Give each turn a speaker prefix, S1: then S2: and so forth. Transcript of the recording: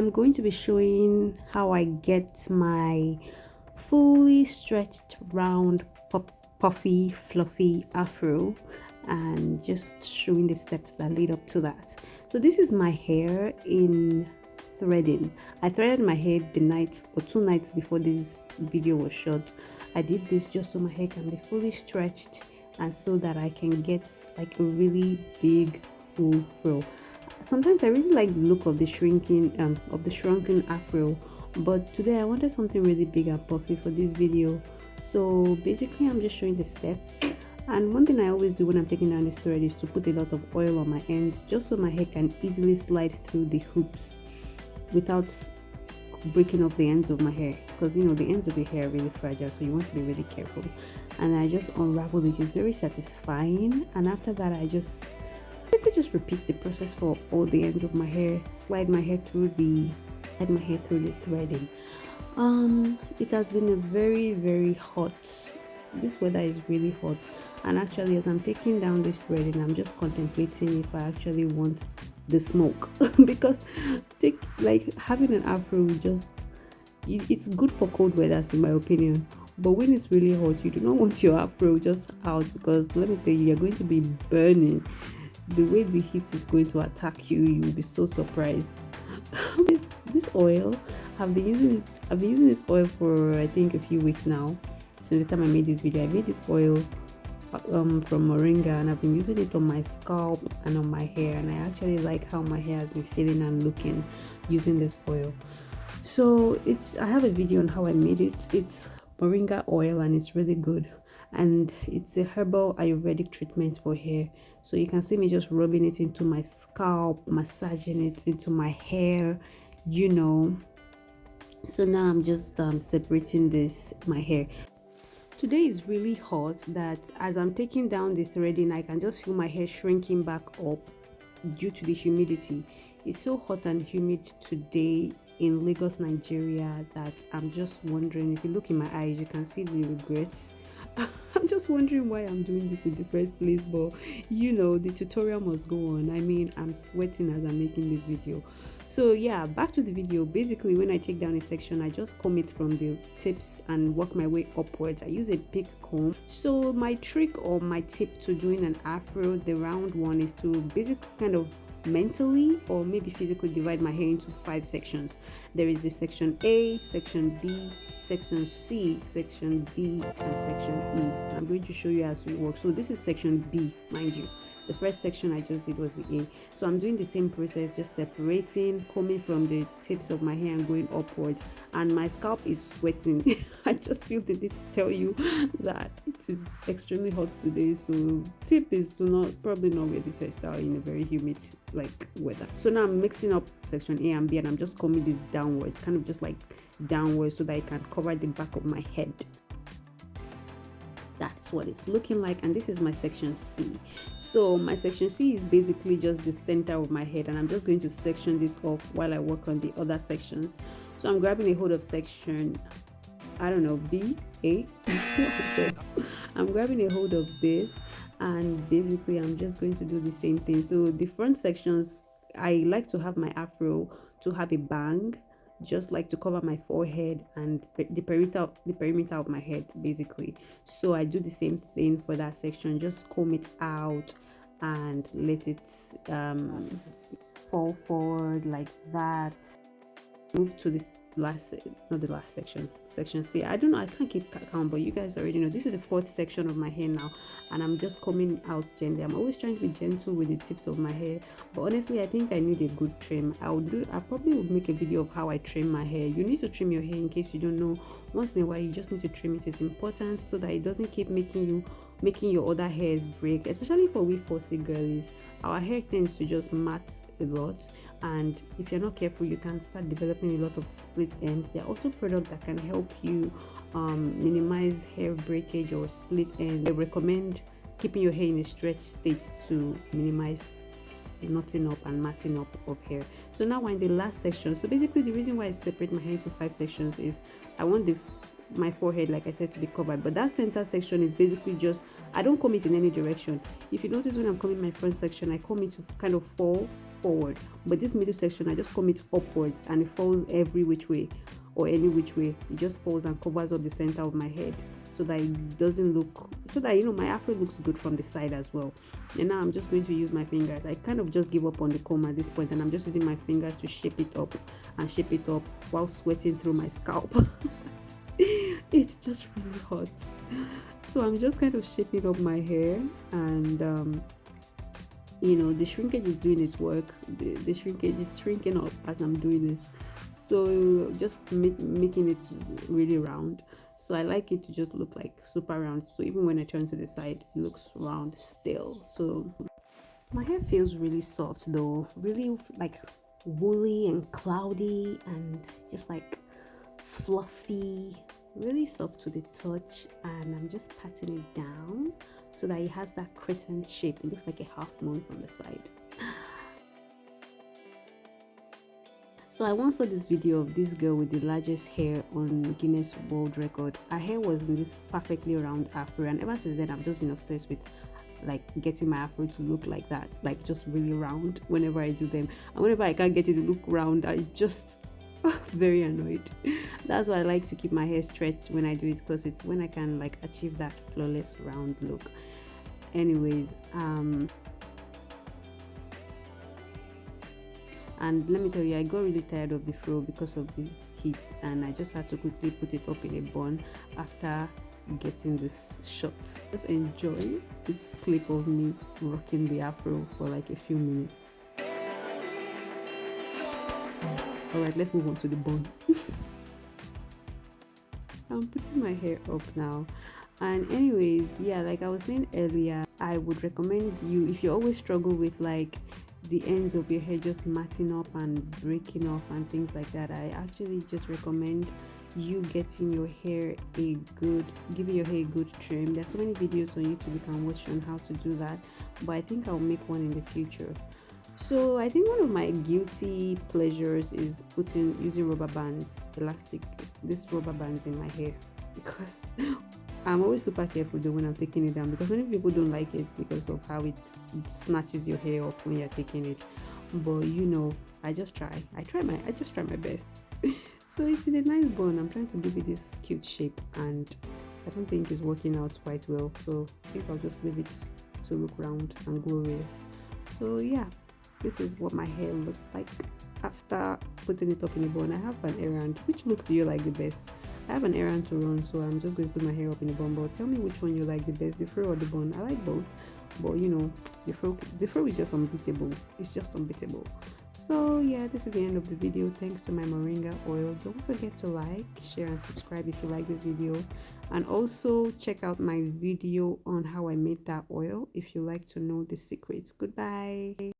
S1: I'm going to be showing how I get my fully stretched round puffy fluffy afro, and just showing the steps that lead up to that. So this is my hair in threading. I threaded my hair the night or 2 nights before this video was shot. I did this just so my hair can be fully stretched and so that I can get like a really big full fro. Sometimes I really like the look of the shrunken afro, but today I wanted something really big and puffy for this video. So basically I'm just showing the steps. And one thing I always do when I'm taking down this thread is to put a lot of oil on my ends, just so my hair can easily slide through the hoops without breaking off the ends of my hair, because you know the ends of your hair are really fragile, so you want to be really careful. And I just unravel it. It's very satisfying. And after that I just repeat the process for all the ends of my hair. Slide my hair through the threading. It has been a very hot, this weather is really hot, and actually as I'm taking down this threading, I'm just contemplating if I actually want the smoke because having an afro it's good for cold weathers in my opinion, but when it's really hot you do not want your afro just out, because let me tell you, you're going to be burning. The way the heat is going to attack you, you'll be so surprised. This oil, I've been using this oil for I think a few weeks now. Since the time I made this video, I made this oil from moringa, and I've been using it on my scalp and on my hair, and I actually like how my hair has been feeling and looking using this oil. So I have a video on how I made it. It's moringa oil and it's really good, and it's a herbal ayurvedic treatment for hair. So you can see me just rubbing it into my scalp, massaging it into my hair, you know. So now I'm just separating my hair. Today is really hot, that as I'm taking down the threading I can just feel my hair shrinking back up due to the humidity. It's so hot and humid today in Lagos, Nigeria, that I'm just wondering, if you look in my eyes you can see the regrets. I'm just wondering why I'm doing this in the first place, but you know, the tutorial must go on. I mean, I'm sweating as I'm making this video. So yeah, back to the video. Basically, when I take down a section, I just comb it from the tips and work my way upwards. I use a big comb. So my trick or my tip to doing an afro, the round one, is to basically kind of mentally or maybe physically divide my hair into 5 sections. There is the section A, section B, section C, section D, and section E. I'm going to show you as we work. So this is section B, mind you. The first section I just did was the A. So I'm doing the same process, just separating, combing from the tips of my hair and going upwards. And my scalp is sweating. I just feel the need to tell you that it is extremely hot today. So tip is to probably not wear this hairstyle in a very humid weather. So now I'm mixing up section A and B, and I'm just combing this downwards, kind of just like downwards, so that I can cover the back of my head. That's what it's looking like. And this is my section C. So my section C is basically just the center of my head, and I'm just going to section this off while I work on the other sections. So I'm grabbing a hold of section, I don't know, B, A. I'm grabbing a hold of this, and basically I'm just going to do the same thing. So the front sections, I like to have my afro to have a bang, just like to cover my forehead and the perimeter of my head basically. So I do the same thing for that section, just comb it out and let it fall forward like that. Move to this section C. I don't know, I can't keep count, but you guys already know this is the 4th section of my hair now, and I'm just combing out gently. I'm always trying to be gentle with the tips of my hair, but honestly I think I need a good trim. I probably would make a video of how I trim my hair. You need to trim your hair, in case you don't know. Once in a while you just need to trim it. It's important so that it doesn't keep making your other hairs break, especially for we 4C girlies. Our hair tends to just mat a lot, and if you're not careful you can start developing a lot of split end. There are also products that can help you minimize hair breakage or split end. I recommend keeping your hair in a stretched state to minimize the knotting up and matting up of hair. So now we're in the last section. So basically the reason why I separate my hair into 5 sections is I want my forehead, like I said, to be covered, but that center section is basically I don't comb it in any direction. If you notice, when I'm combing my front section, I comb it to kind of fall forward, but this middle section I just comb it upwards, and it falls every which way or any which way. It just falls and covers up the center of my head, so that it doesn't look, so that my afro looks good from the side as well. And now I'm just going to use my fingers. I kind of just give up on the comb at this point, and I'm just using my fingers to shape it up and shape it up while sweating through my scalp. It's just really hot, so I'm just kind of shaping up my hair, and the shrinkage is doing its work. The shrinkage is shrinking up as I'm doing this, so just making it really round. So I like it to just look like super round, so even when I turn to the side it looks round still. So my hair feels really soft though, really like woolly and cloudy and just like fluffy, really soft to the touch. And I'm just patting it down so that it has that crescent shape. It looks like a half moon from the side. So I once saw this video of this girl with the largest hair on Guinness World Record. Her hair was in this perfectly round afro, and ever since then I've just been obsessed with like getting my afro to look like that, like just really round whenever I do them. And whenever I can't get it to look round, I just very annoyed. That's why I like to keep my hair stretched when I do it, because it's when I can like achieve that flawless round look. Anyways, and let me tell you, I got really tired of the fro because of the heat, and I just had to quickly put it up in a bun after getting this shot. Just enjoy this clip of me rocking the afro for like a few minutes. All right, let's move on to the bun. I'm putting my hair up now, and anyways, yeah, like I was saying earlier, I would recommend you, if you always struggle with like the ends of your hair just matting up and breaking off and things like that, I actually just recommend you getting your hair giving your hair a good trim. There's so many videos on YouTube you can watch on how to do that, but I think I'll make one in the future. So I think one of my guilty pleasures is using rubber bands, these rubber bands in my hair, because I'm always super careful though when I'm taking it down, because many people don't like it because of how it snatches your hair off when you're taking it. But I just try my best. So it's in a nice bun. I'm trying to give it this cute shape, and I don't think it's working out quite well, so I think I'll just leave it to look round and glorious. So yeah, this is what my hair looks like after putting it up in a bun. I have an errand. Which look do you like the best? I have an errand to run, so I'm just going to put my hair up in a bun. But tell me which one you like the best, the fro or the bun. I like both, but the fro is just unbeatable. It's just unbeatable. So yeah, this is the end of the video. Thanks to my moringa oil. Don't forget to like, share, and subscribe if you like this video, and also check out my video on how I made that oil if you like to know the secrets. Goodbye.